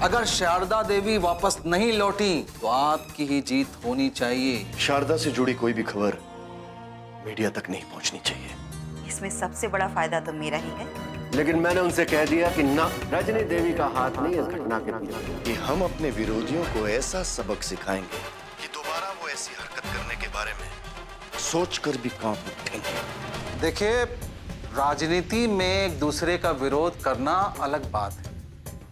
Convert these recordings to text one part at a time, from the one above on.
अगर शारदा देवी वापस नहीं लौटी तो आपकी ही जीत होनी चाहिए। शारदा से जुड़ी कोई भी खबर मीडिया तक नहीं पहुंचनी चाहिए। इसमें सबसे बड़ा फायदा तो मेरा ही है। लेकिन मैंने उनसे कह दिया कि ना, रजनी देवी का हाथ नहीं इस घटना के पीछे। कि हम अपने विरोधियों को ऐसा सबक सिखाएंगे कि दोबारा वो ऐसी हरकत करने के बारे में सोचकर भी कांप उठेंगे। देखिए, राजनीति में एक दूसरे का विरोध करना अलग बात है,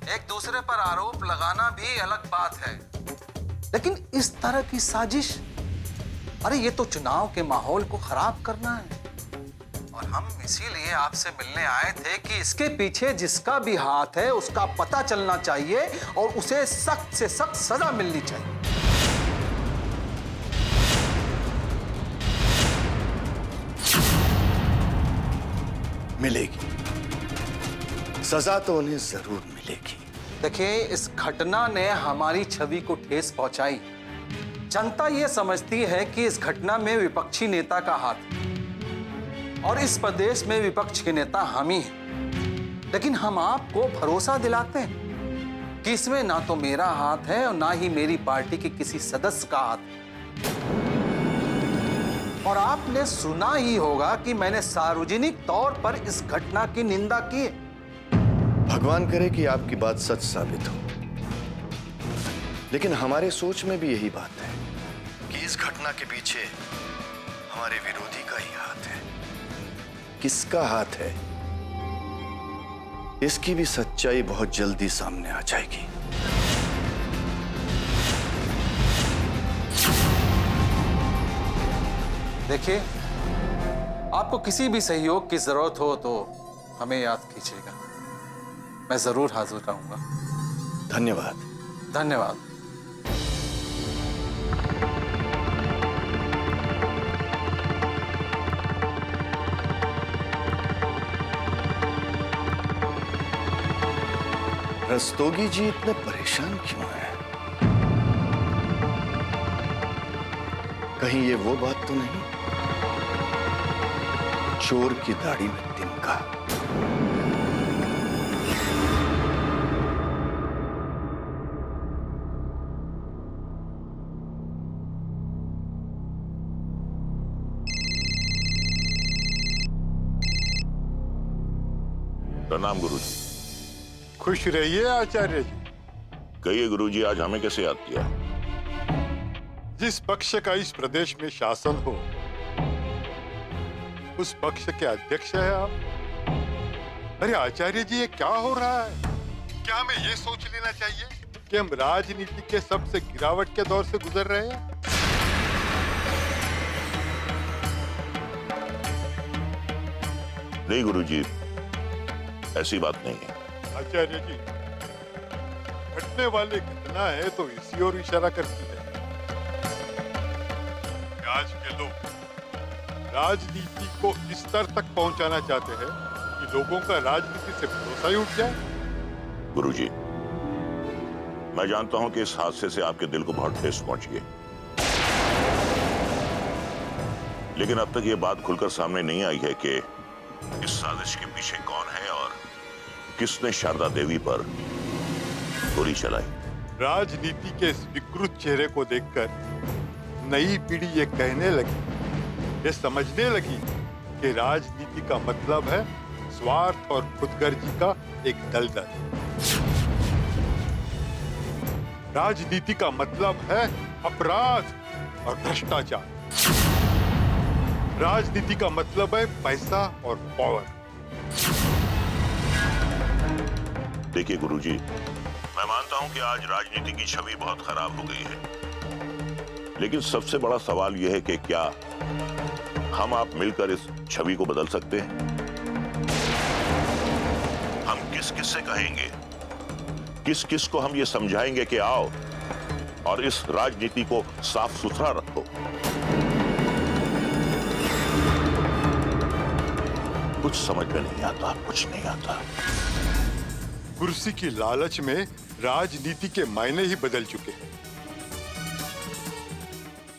एक दूसरे पर आरोप लगाना भी अलग बात है, लेकिन इस तरह की साजिश, अरे ये तो चुनाव के माहौल को खराब करना है। और हम इसीलिए आपसे मिलने आए थे कि इसके पीछे जिसका भी हाथ है उसका पता चलना चाहिए और उसे सख्त से सख्त सजा मिलनी चाहिए। मिलेगी सजा, तो उन्हें जरूर मिलेगी। देखिए, इस घटना ने हमारी छवि को ठेस पहुंचाई। जनता यह समझती है कि इस घटना में विपक्षी नेता का हाथ है और इस प्रदेश में विपक्ष के नेता हम ही हैं। लेकिन हम आपको भरोसा दिलाते हैं कि इसमें ना तो मेरा हाथ है और ना ही मेरी पार्टी के किसी सदस्य का हाथ है। और आपने सुना ही होगा कि मैंने सार्वजनिक तौर पर इस घटना की निंदा की है। भगवान करे कि आपकी बात सच साबित हो, लेकिन हमारे सोच में भी यही बात है कि इस घटना के पीछे हमारे विरोधी का ही हाथ है। किसका हाथ है, इसकी भी सच्चाई बहुत जल्दी सामने आ जाएगी। देखिए, आपको किसी भी सहयोग की जरूरत हो तो हमें याद कीजिएगा, मैं जरूर हाजिर रहूंगा। धन्यवाद। धन्यवाद। रस्तोगी जी इतने परेशान क्यों हैं? कहीं ये वो बात तो नहीं, चोर की दाढ़ी में तिनका। प्रणाम गुरुजी। खुश रहिए आचार्य जी। कहिए गुरुजी, आज हमें कैसे याद किया? जिस पक्ष का इस प्रदेश में शासन हो, उस पक्ष के अध्यक्ष है आप। अरे आचार्य जी, ये क्या हो रहा है? क्या हमें ये सोच लेना चाहिए कि हम राजनीति के सबसे गिरावट के दौर से गुजर रहे हैं? नहीं गुरुजी, ऐसी बात नहीं है। आचार्य जी, घटने वाली घटना है तो इसी ओर इशारा करती है कि आज के लोग राजनीति को इस स्तर तक पहुंचाना चाहते हैं कि लोगों का राजनीति से भरोसा ही उठ जाए। गुरुजी, मैं जानता हूं कि इस हादसे से आपके दिल को बहुत ठेस पहुंची है, लेकिन अब तक ये बात खुलकर सामने नहीं आई है कि इस साजिश के पीछे कौन है और किसने शारदा देवी पर गोली चलाई। राजनीति के इस विकृत चेहरे को देखकर नई पीढ़ी ये कहने लगी, ये समझने लगी कि राजनीति का मतलब है स्वार्थ और खुदगर्जी का एक दलदल। राजनीति का मतलब है अपराध और भ्रष्टाचार। राजनीति का मतलब है पैसा और पावर। देखिए गुरुजी, मैं मानता हूं कि आज राजनीति की छवि बहुत खराब हो गई है, लेकिन सबसे बड़ा सवाल यह है कि क्या हम आप मिलकर इस छवि को बदल सकते हैं? हम किस किस से कहेंगे, किस किस को हम ये समझाएंगे कि आओ और इस राजनीति को साफ सुथरा रखो? कुछ समझ में नहीं आता, कुछ नहीं आता। कुर्सी की लालच में राजनीति के मायने ही बदल चुके हैं।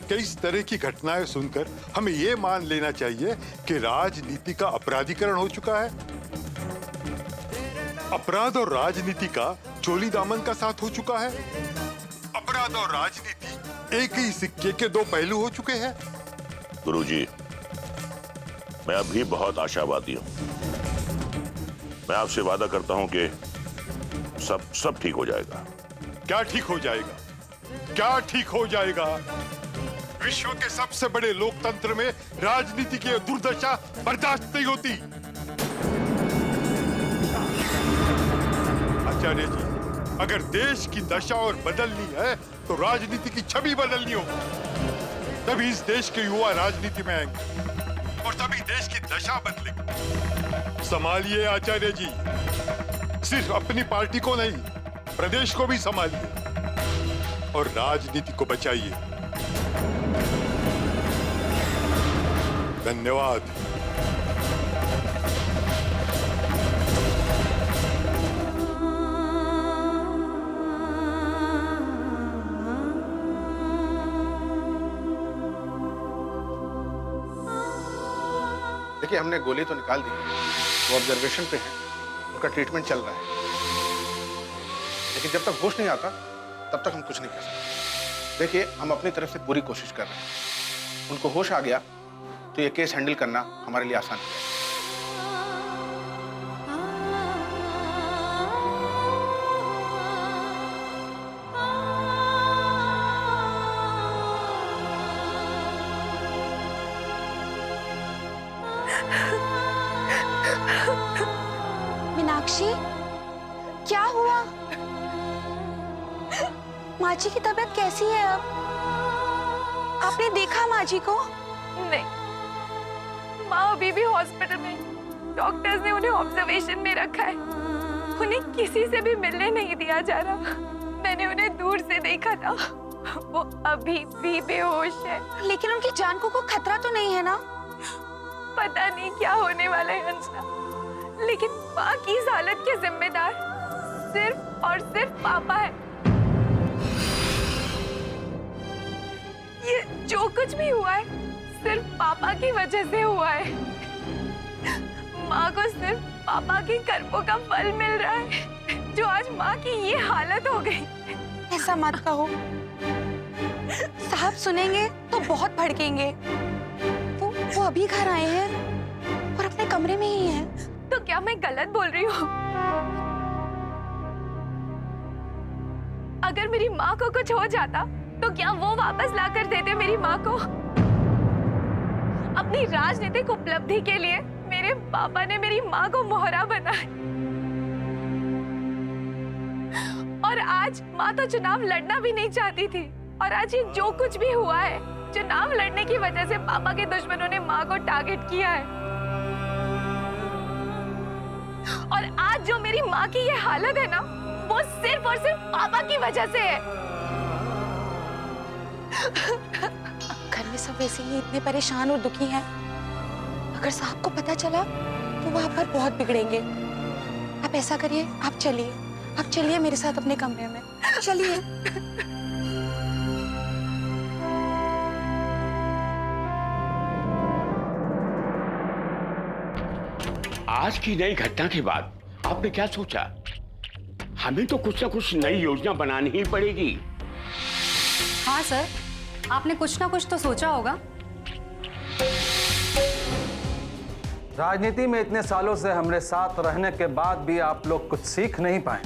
कई इस तरह की घटनाएं सुनकर हमें यह मान लेना चाहिए कि राजनीति का अपराधीकरण हो चुका है। अपराध और राजनीति का चोली दामन का साथ हो चुका है। अपराध और राजनीति एक ही सिक्के के दो पहलू हो चुके हैं। गुरुजी, मैं अभी बहुत आशावादी हूं। मैं आपसे वादा करता हूं कि सब ठीक हो जाएगा। क्या ठीक हो जाएगा? क्या ठीक हो जाएगा? विश्व के सबसे बड़े लोकतंत्र में राजनीति की दुर्दशा बर्दाश्त नहीं होती। आचार्य जी, अगर देश की दशा और बदलनी है तो राजनीति की छवि बदलनी होगी। तभी इस देश के युवा राजनीति में आएंगे और तभी देश की दशा बदलेगी। संभालिए आचार्य जी, सिर्फ अपनी पार्टी को नहीं, प्रदेश को भी संभालिए और राजनीति को बचाइए। धन्यवाद। देखिए, हमने गोली तो निकाल दी, वो ऑब्जर्वेशन पे है, उनका ट्रीटमेंट चल रहा है, लेकिन जब तक होश नहीं आता तब तक हम कुछ नहीं कर सकते। देखिए, हम अपनी तरफ से पूरी कोशिश कर रहे हैं। उनको होश आ गया तो ये केस हैंडल करना हमारे लिए आसान है। मीनाक्षी, क्या हुआ? माँ जी की तबीयत कैसी है अब? आपने देखा माँ जी को? नहीं, माँ अभी भी हॉस्पिटल में। डॉक्टर्स ने उन्हें ऑब्जर्वेशन में रखा है। उन्हें किसी से भी मिलने नहीं दिया जा रहा। मैंने उन्हें दूर से देखा था, वो अभी भी बेहोश है। लेकिन उनकी जान को कोई खतरा तो नहीं है ना? पता नहीं क्या होने वाला है अंजना, लेकिन माँ की इस हालत के जिम्मेदार सिर्फ और सिर्फ पापा है। ये जो कुछ भी हुआ है सिर्फ पापा की वजह से हुआ है। माँ को सिर्फ पापा के कर्मों का फल मिल रहा है, जो आज माँ की ये हालत हो गई। ऐसा मत कहो, साहब सुनेंगे तो बहुत भड़केंगे। वो अभी घर आए हैं और अपने कमरे में ही हैं। तो क्या मैं गलत बोल रही हूँ? अगर मेरी माँ को कुछ हो जाता तो क्या वो वापस लाकर देते मेरी माँ को? अपनी राजनीतिक उपलब्धि के लिए मेरे पापा ने मेरी माँ को मोहरा बनाया, और आज माँ तो चुनाव लड़ना भी नहीं चाहती थी। और आज ये जो कुछ भी हुआ है, चुनाव लड़ने की वजह से पापा के दुश्मनों ने माँ को टारगेट किया है। और आज जो मेरी माँ की ये हालत है ना, वो सिर्फ और सिर्फ पापा की वजह से है। घर में सब वैसे ही इतने परेशान और दुखी हैं। अगर साहब को पता चला तो वो आप पर बहुत बिगड़ेंगे। आप ऐसा करिए, आप चलिए मेरे साथ अपने कमरे में। चलिए। आज की नई घटना के बाद आपने क्या सोचा? हमें तो कुछ ना कुछ नई योजना बनानी ही पड़ेगी। हाँ सर, आपने कुछ ना कुछ तो सोचा होगा। राजनीति में इतने सालों से हमारे साथ रहने के बाद भी आप लोग कुछ सीख नहीं पाए।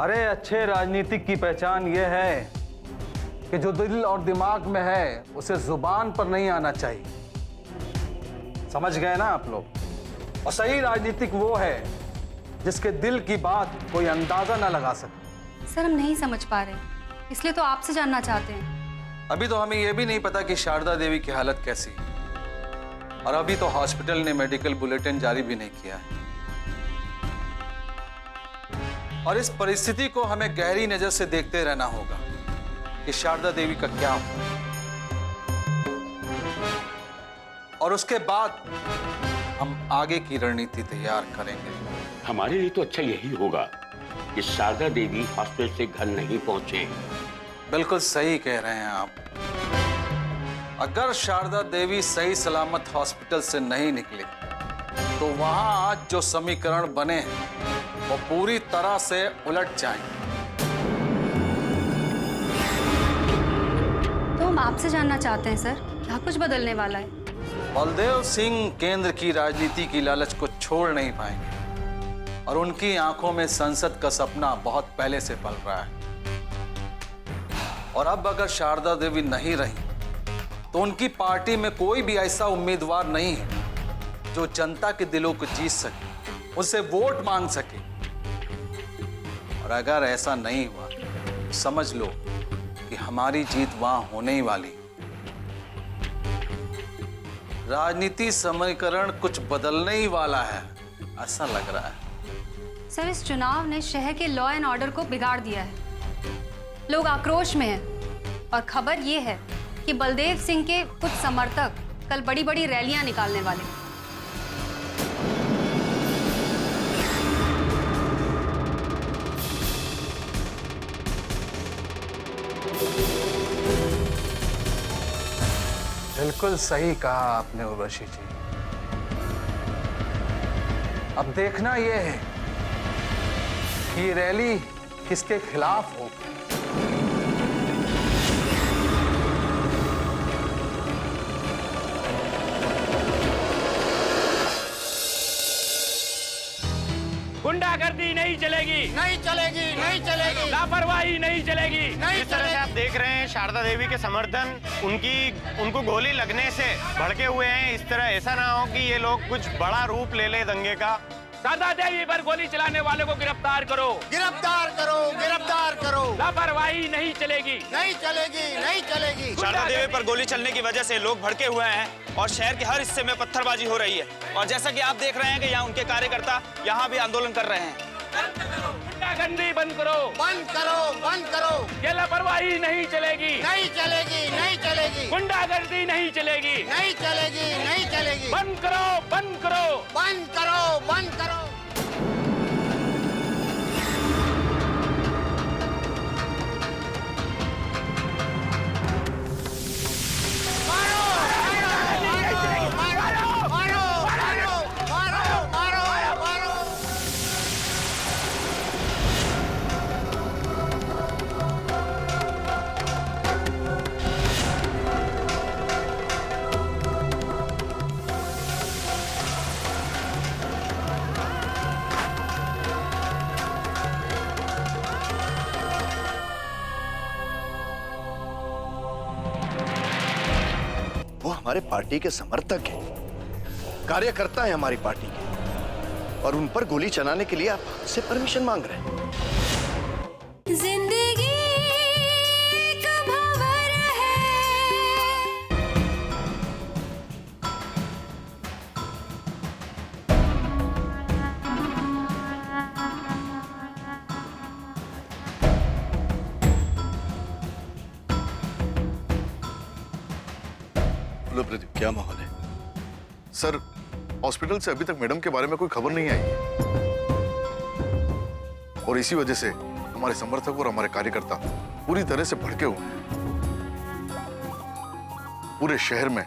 अरे अच्छे राजनीतिक की पहचान यह है कि जो दिल और दिमाग में है उसे जुबान पर नहीं आना चाहिए। समझ गए ना आप लोग? और सही राजनीतिक वो है जिसके दिल की बात कोई अंदाजा ना लगा सके। सर, हम नहीं समझ पा रहे, इसलिए तो आपसे जानना चाहते हैं। अभी तो हमें यह भी नहीं पता कि शारदा देवी की हालत कैसी है, और अभी तो हॉस्पिटल ने मेडिकल बुलेटिन जारी भी नहीं किया है। और इस परिस्थिति को हमें गहरी नजर से देखते रहना होगा कि शारदा देवी का क्या हुआ, और उसके बाद हम आगे की रणनीति तैयार करेंगे। हमारे लिए तो अच्छा यही होगा कि शारदा देवी हॉस्पिटल से घर नहीं पहुंचे। बिल्कुल सही कह रहे हैं आप। अगर शारदा देवी सही सलामत हॉस्पिटल से नहीं निकले तो वहां आज जो समीकरण बने हैं वो पूरी तरह से उलट जाएंगे। तो हम आपसे जानना चाहते हैं सर, क्या कुछ बदलने वाला है? बलदेव सिंह केंद्र की राजनीति की लालच को छोड़ नहीं पाएंगे और उनकी आंखों में संसद का सपना बहुत पहले से पल रहा है। और अब अगर शारदा देवी नहीं रही तो उनकी पार्टी में कोई भी ऐसा उम्मीदवार नहीं है जो जनता के दिलों को जीत सके, उससे वोट मांग सके। और अगर ऐसा नहीं हुआ तो समझ लो कि हमारी जीत वहां होने ही वाली। राजनीति समीकरण कुछ बदलने ही वाला है, ऐसा लग रहा है। सर, इस चुनाव ने शहर के लॉ एंड ऑर्डर को बिगाड़ दिया है। लोग आक्रोश में हैं और खबर ये है कि बलदेव सिंह के कुछ समर्थक कल बड़ी बड़ी रैलियां निकालने वाले हैं। बिल्कुल सही कहा आपने उर्वशी जी। अब देखना यह है कि ये रैली किसके खिलाफ हो। गुंडागर्दी नहीं चलेगी, नहीं चलेगी, नहीं चलेगी, लापरवाही नहीं चलेगी। जिस तरह से आप देख रहे हैं शारदा देवी के समर्थन उनको गोली लगने से भड़के हुए हैं, इस तरह ऐसा ना हो कि ये लोग कुछ बड़ा रूप ले ले दंगे का। शारदा देवी पर गोली चलाने वाले को गिरफ्तार करो, गिरफ्तार करो, गिरफ्तार करो। लापरवाही नहीं चलेगी, नहीं चलेगी, नहीं चलेगी। शारदा देवी पर गोली चलने की वजह से लोग भड़के हुए हैं और शहर के हर हिस्से में पत्थरबाजी हो रही है। और जैसा कि आप देख रहे हैं कि यहाँ उनके कार्यकर्ता यहाँ भी आंदोलन कर रहे हैं। गुंडागर्दी बंद करो, बंद करो, बंद करो। ये लापरवाही नहीं चलेगी, नहीं चलेगी, नहीं चलेगी। गुंडागर्दी नहीं चलेगी, नहीं चलेगी, नहीं चलेगी। बंद करो, बंद करो, बंद करो, बंद करो। वो हमारे पार्टी के समर्थक हैं, कार्यकर्ता हैं हमारी पार्टी के, और उन पर गोली चलाने के लिए आप हमसे परमिशन मांग रहे हैं। जिंदगी एक भंवर है। लो प्रदीप, क्या माहौल है? सर, हॉस्पिटल से अभी तक मैडम के बारे में कोई खबर नहीं आई है और इसी वजह से हमारे समर्थक और हमारे कार्यकर्ता पूरी तरह से भड़के हुए हैं। पूरे शहर में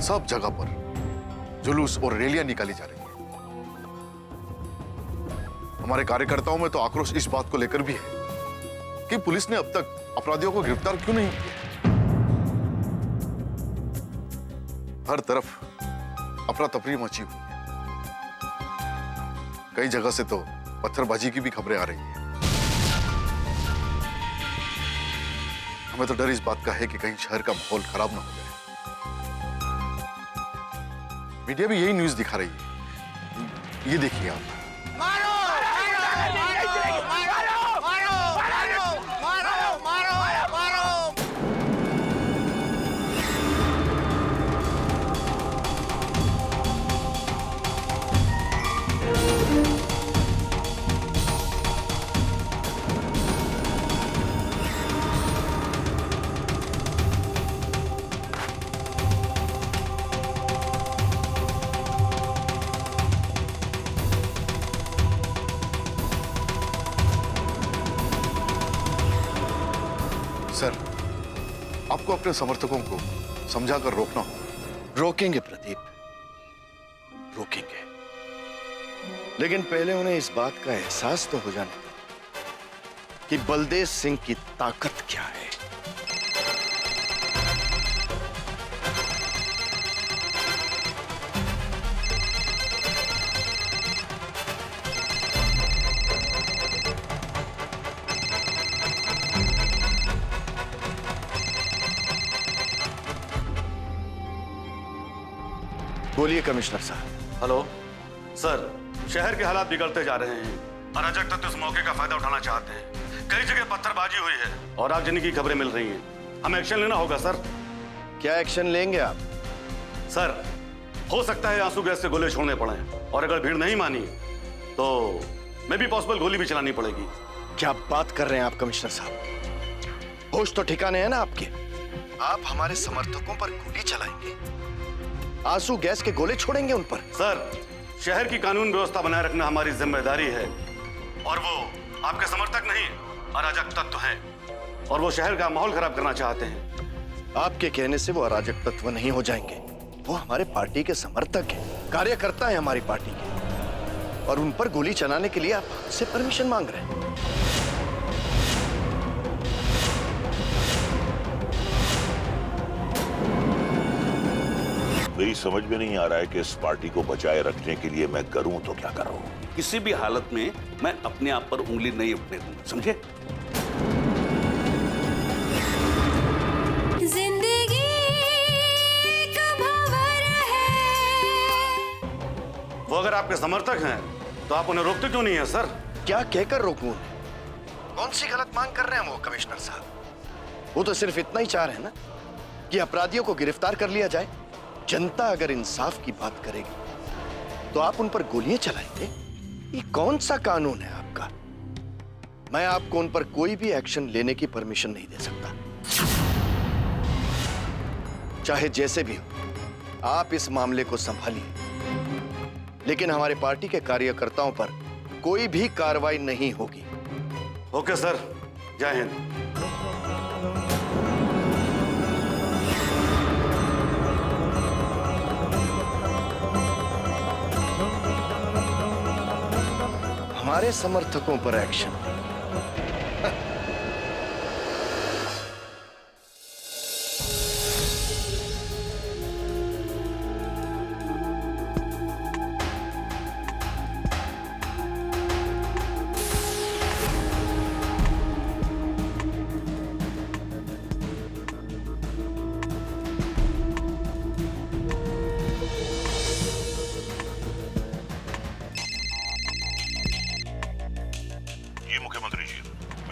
सब जगह पर जुलूस और रैलियां निकाली जा रही हैं। हमारे कार्यकर्ताओं में तो आक्रोश इस बात को लेकर भी है कि पुलिस ने अब तक अपराधियों को गिरफ्तार क्यों नहीं किया। हर तरफ अफरा तफरी मची हुई है। कई जगह से तो पत्थरबाजी की भी खबरें आ रही हैं। हमें तो डर इस बात का है कि कहीं शहर का माहौल खराब ना हो जाए। मीडिया भी यही न्यूज़ दिखा रही है। ये देखिए आप। मारो, मारो, मारो, मारो, मारो, मारो, मारो, मारो। सर, आपको अपने समर्थकों को समझाकर रोकना होगा। रोकेंगे प्रदीप, रोकेंगे। लेकिन पहले उन्हें इस बात का एहसास तो हो जाने दो कि बलदेव सिंह की ताकत क्या है। बोलिए कमिश्नर साहब। हेलो सर, शहर के हालात बिगड़ते जा रहे हैं। अराजक तत्व इस मौके का फायदा उठाना चाहते हैं। कई जगह पत्थरबाजी हुई है और आगजनी की खबरें मिल रही हैं। हमें एक्शन लेना होगा सर। क्या एक्शन लेंगे आप? सर, हो सकता है आंसू गैस से गोले छोड़ने पड़े और अगर भीड़ नहीं मानी तो मे भी पॉसिबल गोली भी चलानी पड़ेगी। क्या बात कर रहे हैं आप कमिश्नर साहब? होश तो ठिकाने हैं ना आपके? आप हमारे समर्थकों पर गोली चलाएंगे, आंसू गैस के गोले छोड़ेंगे उन पर? सर, शहर की कानून व्यवस्था बनाए रखना हमारी जिम्मेदारी है और वो आपके समर्थक नहीं अराजक तत्व हैं और वो शहर का माहौल खराब करना चाहते हैं। आपके कहने से वो अराजक तत्व नहीं हो जाएंगे। वो हमारे पार्टी के समर्थक हैं, कार्यकर्ता हैं हमारी पार्टी के, और उन पर गोली चलाने के लिए आप हमसे परमिशन मांग रहे हैं। मेरी समझ में नहीं आ रहा है कि इस पार्टी को बचाए रखने के लिए मैं करूं तो क्या करूं। किसी भी हालत में मैं अपने आप पर उंगली नहीं उठने दूंगा, समझे? जिंदगी एक भंवर है। वो अगर आपके समर्थक हैं तो आप उन्हें रोकते क्यों नहीं है सर? क्या कहकर रोकूं उन्हें? कौन सी गलत मांग कर रहे हैं वो कमिश्नर साहब? वो तो सिर्फ इतना ही चाह रहे हैं ना कि अपराधियों को गिरफ्तार कर लिया जाए। जनता अगर इंसाफ की बात करेगी तो आप उन पर गोलियां चलाएंगे? ये कौन सा कानून है आपका? मैं आपको उन पर कोई भी एक्शन लेने की परमिशन नहीं दे सकता। चाहे जैसे भी हो, आप इस मामले को संभालिए, लेकिन हमारे पार्टी के कार्यकर्ताओं पर कोई भी कार्रवाई नहीं होगी। ओके सर, जय हिंद। हमारे समर्थकों पर एक्शन?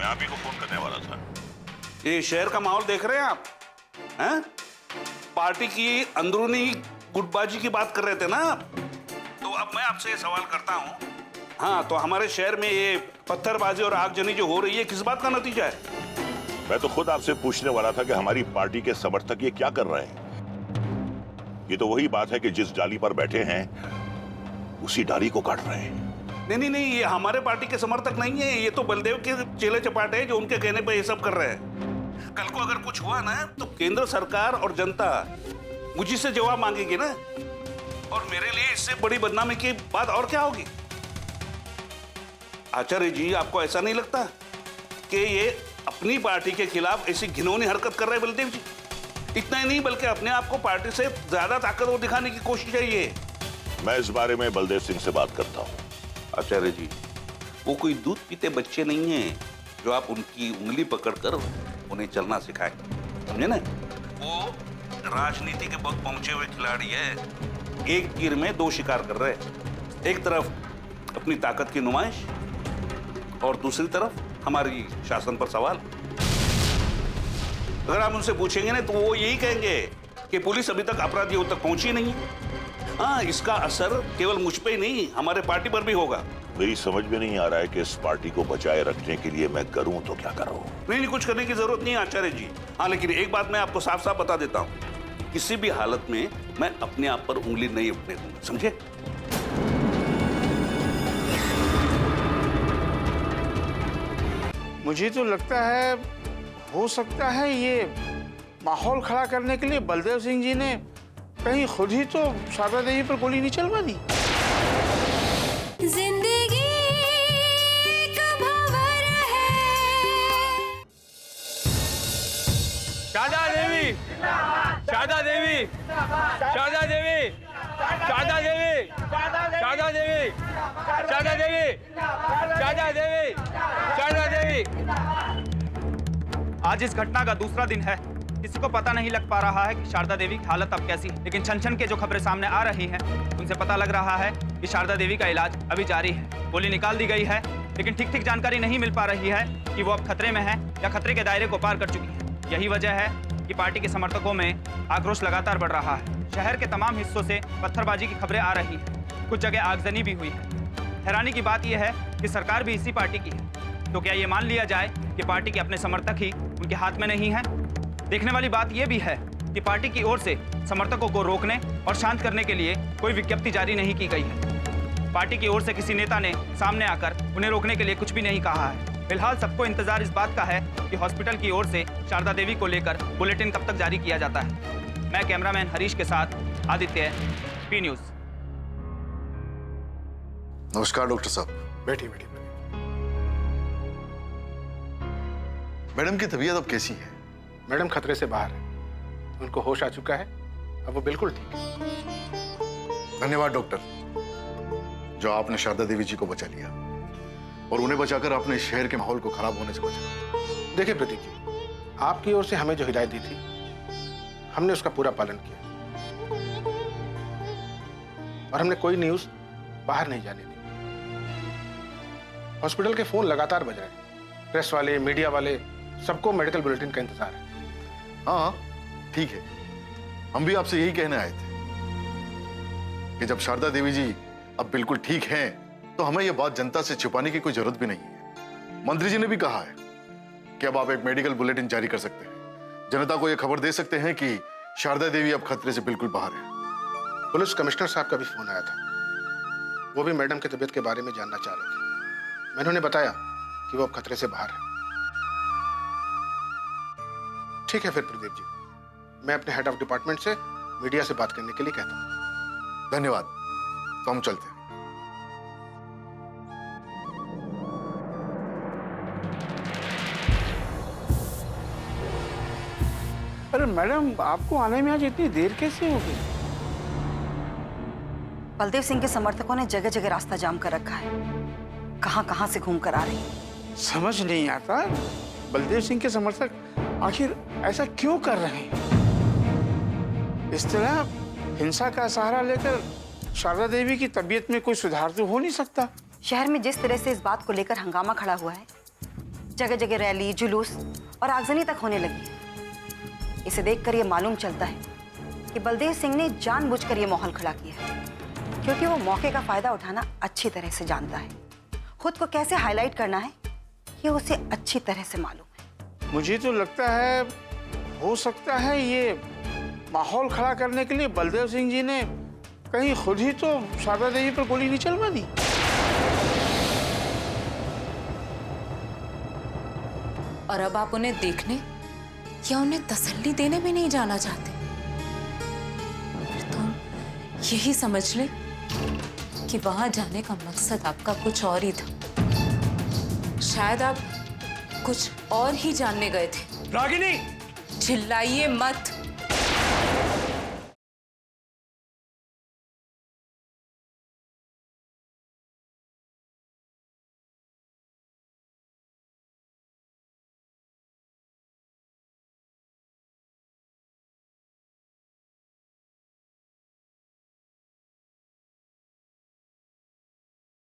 आप ही को फोन करने वाला था। ये शहर का माहौल देख रहे हैं आप? हैं? पार्टी की अंदरूनी गुटबाजी की बात कर रहे थे ना आप? तो अब मैं आपसे ये सवाल करता हूँ, हाँ, तो हमारे शहर में ये पत्थरबाजी और आगजनी जो हो रही है किस बात का नतीजा है? मैं तो खुद आपसे पूछने वाला था कि हमारी पार्टी के समर्थक ये क्या कर रहे हैं। ये तो वही बात है कि जिस डाली पर बैठे हैं उसी डाली को काट रहे हैं। नहीं, ये हमारे पार्टी के समर्थक नहीं है, ये तो बलदेव के चेले चपाटे हैं जो उनके कहने पर ये सब कर रहे हैं। कल को अगर कुछ हुआ ना तो केंद्र सरकार और जनता मुझी से जवाब मांगेगी ना, और मेरे लिए इससे बड़ी बदनामी की बात और क्या होगी? आचार्य जी, आपको ऐसा नहीं लगता कि ये अपनी पार्टी के खिलाफ ऐसी घिनौनी हरकत कर रहे हैं बलदेव जी? इतना ही नहीं बल्कि अपने आप को पार्टी से ज्यादा ताकतवर दिखाने की कोशिश है ये। मैं इस बारे में बलदेव सिंह से बात करता हूँ। आचार्य जी, वो कोई दूध पीते बच्चे नहीं हैं जो आप उनकी उंगली पकड़कर उन्हें चलना सिखाएं, समझे ना? वो राजनीति के बहुत पहुंचे हुए खिलाड़ी है। एक तीर में दो शिकार कर रहे हैं। एक तरफ अपनी ताकत की नुमाइश और दूसरी तरफ हमारी शासन पर सवाल। अगर आप उनसे पूछेंगे ना तो वो यही कहेंगे कि पुलिस अभी तक अपराधियों तक पहुंची नहीं है। हाँ, इसका असर केवल मुझ पे ही नहीं, हमारे पार्टी पर भी होगा। मेरी समझ में नहीं आ रहा है कि इस पार्टी को बचाए रखने के लिए मैं करूं तो क्या करूं। नहीं, कुछ करने की जरूरत नहीं आचार्य जी। हाँ, लेकिन एक बात मैं आपको साफ साफ बता देता हूँ, किसी भी हालत में मैं अपने आप पर उंगली नहीं उठने दूंगा, समझे? मुझे तो लगता है हो सकता है ये माहौल खड़ा करने के लिए बलदेव सिंह जी ने कहीं खुद ही तो शारदा देवी पर गोली नहीं चलवा दी। देवी, शारदा देवी, शारदा देवी, शारदा देवी, शारदा देवी, शारदा देवी, शारदा देवी, शारदा देवी। आज इस घटना का दूसरा दिन है। किसी को पता नहीं लग पा रहा है कि शारदा देवी की हालत अब कैसी है, लेकिन छन छन के जो खबरें सामने आ रही हैं उनसे पता लग रहा है कि शारदा देवी का इलाज अभी जारी है। गोली निकाल दी गई है, लेकिन ठीक ठीक जानकारी नहीं मिल पा रही है कि वो अब खतरे में है या खतरे के दायरे को पार कर चुकी है। यही वजह है कि पार्टी के समर्थकों में आक्रोश लगातार बढ़ रहा है। शहर के तमाम हिस्सों से पत्थरबाजी की खबरें आ रही हैं। कुछ जगह आगजनी भी हुई है। हैरानी की बात यह है कि सरकार भी इसी पार्टी की है। तो क्या ये मान लिया जाए कि पार्टी के अपने समर्थक ही उनके हाथ में नहीं है? देखने वाली बात यह भी है कि पार्टी की ओर से समर्थकों को रोकने और शांत करने के लिए कोई विज्ञप्ति जारी नहीं की गई है। पार्टी की ओर से किसी नेता ने सामने आकर उन्हें रोकने के लिए कुछ भी नहीं कहा है। फिलहाल सबको इंतजार इस बात का है कि हॉस्पिटल की ओर से शारदा देवी को लेकर बुलेटिन कब तक जारी किया जाता है। मैं कैमरामैन हरीश के साथ आदित्य, पी न्यूज। नमस्कार डॉक्टर साहब। बैठिए बैठिए। मैडम की तबीयत अब कैसी है? मैडम खतरे से बाहर है, उनको होश आ चुका है, अब वो बिल्कुल ठीक है। धन्यवाद डॉक्टर, जो आपने शारदा देवी जी को बचा लिया और उन्हें बचाकर आपने शहर के माहौल को खराब होने से बचाया। देखिए प्रतीक जी, आपकी ओर से हमें जो हिदायत दी थी हमने उसका पूरा पालन किया और हमने कोई न्यूज बाहर नहीं जाने दी। हॉस्पिटल के फोन लगातार बज रहे हैं, प्रेस वाले, मीडिया वाले, सबको मेडिकल बुलेटिन का इंतजार है। हाँ ठीक है, हम भी आपसे यही कहने आए थे कि जब शारदा देवी जी अब बिल्कुल ठीक हैं, तो हमें यह बात जनता से छुपाने की कोई जरूरत भी नहीं है। मंत्री जी ने भी कहा है कि अब आप एक मेडिकल बुलेटिन जारी कर सकते हैं, जनता को यह खबर दे सकते हैं कि शारदा देवी अब खतरे से बिल्कुल बाहर है। पुलिस कमिश्नर साहब का भी फोन आया था, वो भी मैडम की तबीयत के बारे में जानना चाह रहे थे। मैंने उन्हें बताया कि वो अब खतरे से बाहर है। ठीक है फिर प्रदीप जी, मैं अपने हेड ऑफ डिपार्टमेंट से मीडिया से बात करने के लिए कहता हूँ। धन्यवाद, तो हम चलते हैं। अरे मैडम, आपको आने में आज इतनी देर कैसे हो गई? बलदेव सिंह के समर्थकों ने जगह जगह रास्ता जाम कर रखा है, कहां-कहां से घूम कर आ रही है। समझ नहीं आता बलदेव सिंह के समर्थक आखिर ऐसा क्यों कर रहे हैं? इस तरह हिंसा का सहारा लेकर शारदा देवी की तबीयत में कोई सुधार तो हो नहीं सकता। शहर में जिस तरह से इस बात को लेकर हंगामा खड़ा हुआ है, जगह जगह रैली, जुलूस और आगजनी तक होने लगी है। इसे देखकर यह मालूम चलता है कि बलदेव सिंह ने जानबूझकर यह माहौल खड़ा किया है, क्योंकि वो मौके का फायदा उठाना अच्छी तरह से जानता है। खुद को कैसे हाईलाइट करना है ये उसे अच्छी तरह से मालूम है। मुझे तो लगता है हो सकता है ये माहौल खड़ा करने के लिए बलदेव सिंह जी ने कहीं खुद ही तो शारदा देवी पर गोली नहीं चलवा दी। और अब आप उन्हें देखने या उन्हें तसल्ली देने भी नहीं जाना चाहते? तो यही समझ ले कि वहां जाने का मकसद आपका कुछ और ही था। शायद आप कुछ और ही जानने गए थे। रागिनी, चिल्लाइए मत।